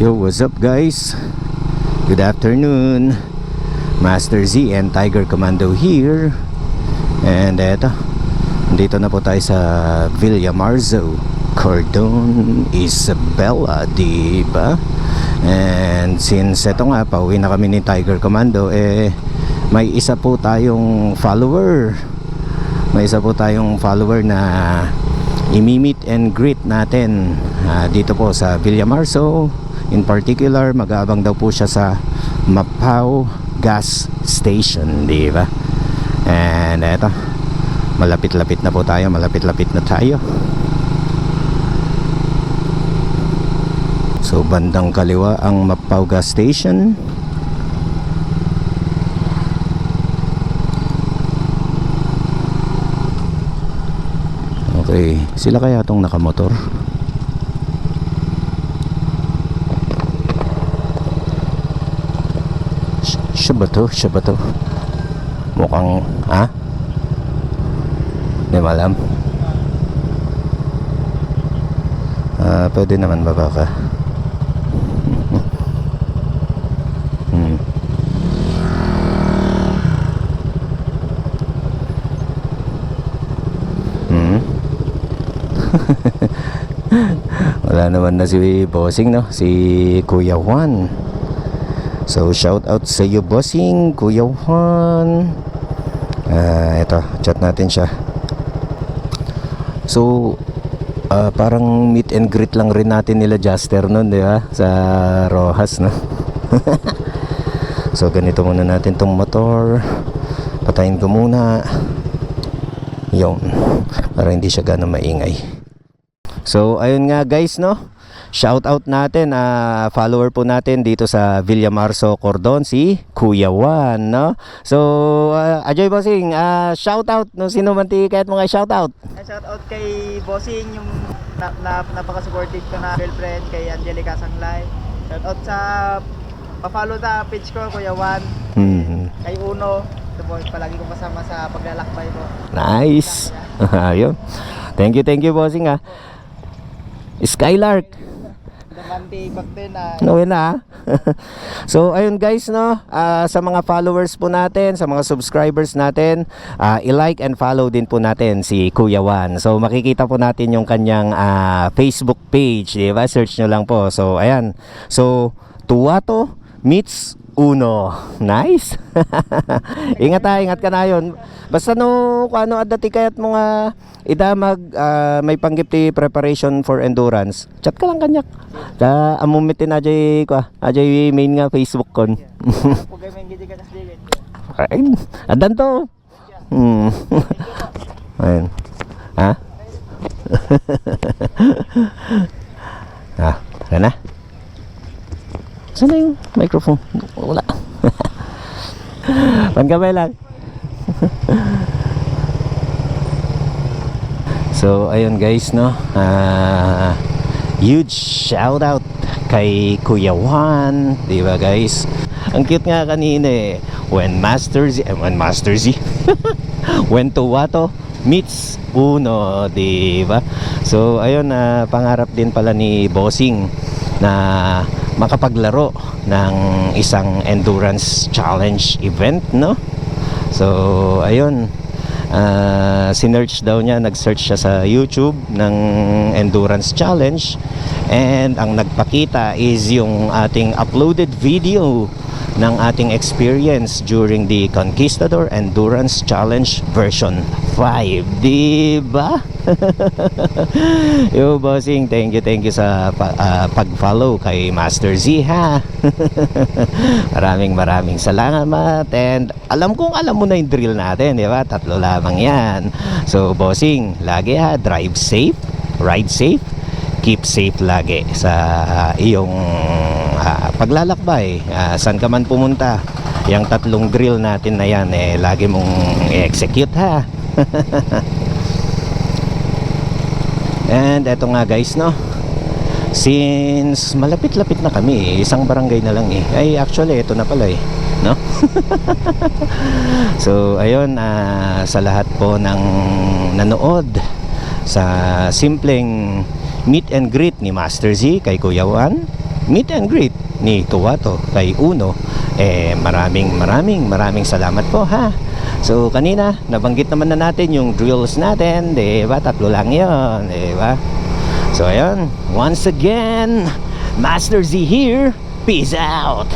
Yo, what's up guys? Good afternoon. Master Z and Tiger Commando here. And eto, dito na po tayo sa Villamarzo, Cordon Isabela, diba? And since eto nga, pauwi na kami ni Tiger Commando, may isa po tayong follower. May isa po tayong follower na imi-meet and greet natin dito po sa Villamarzo. In particular, mag-aabang daw po siya sa Mapaw Gas Station, di ba? And eto, malapit-lapit na po tayo, malapit-lapit na tayo. So, bandang kaliwa ang Mapaw Gas Station. Okay, sila kaya itong nakamotor? Siya ba to? Mukhang, hindi malam. Pwede naman ba baka? Wala naman na si Bossing, no? Si Kuya Juan. So shout out sa iyo, Bossing, Kuya Juan. Ito, chat natin siya. So parang meet and greet lang rin natin nila Juster nun, di ba? Sa Rojas, no? So ganito muna natin tong motor. Patayin ko muna. Yun, para hindi siya gano'ng maingay. So ayun nga guys, no? Shout out natin, follower po natin dito sa Villamarzo, Cordon, si Kuya Juan, no? So Ajoy Bossing, shout out, no? Sino man kahit mga shout out? Shout out kay Bossing, yung napaka-supportive ko na girlfriend, kay Angelica Sanglay. Shout out sa pa-follow na page ko, Kuya Juan. Kay Uno, ito po, palagi ko kasama sa paglalakbay ko. Nice. Ayun. Thank you Bossing, Skylark. No, na. So ayun guys, no, sa mga followers po natin, sa mga subscribers natin, i-like and follow din po natin si Kuya Juan. So makikita po natin yung kanyang Facebook page, di ba? Search nyo lang po. So ayan. So Tuwato meets Uno. Nice. Ingat ka na yun. Basta no, ano adati kayat mga idamag may panggipti preparation for endurance. Chat ka lang kanyak. Sa amumitin ajay main nga Facebook kon. Pugay may gidi ka kasdigit. Ay, adan to. Ayun. Sana. Sana yung microphone? Wala. Pangkamay lang. So ayun guys, no, huge shout out kay Kuya Juan, di ba guys? Ang cute nga kanina when Master Z when Tuwato meets Uno, di ba? So ayun, pangarap din pala ni Bossing na makapaglaro ng isang endurance challenge event, no? So ayun, sinearch daw niya, nag-search siya sa YouTube ng endurance challenge, and ang nagpakita is yung ating uploaded video ng ating experience during the Conquistador Endurance Challenge version 5, diba? Yo Bossing, thank you sa pag-follow kay Master Z, ha. maraming salamat, and alam mo na yung drill natin, diba? 3 lamang yan. So Bossing, lagi drive safe, ride safe, keep safe lagi sa iyong paglalakbay, saan ka man pumunta. Yung 3 drill natin na yan, lagi mong i-execute, ha. And eto nga guys, no, since malapit-lapit na kami, isang barangay na lang ay actually ito na pala no. So ayun, sa lahat po ng nanood sa simpleng meet and greet ni Master Z kay Kuya Juan, meet and greet ni Tuwato kay Uno, maraming salamat po ha. So kanina nabanggit naman na natin yung drills natin, di ba? 3 lang yun, di ba? So ayun, once again, Master Z here. Peace out.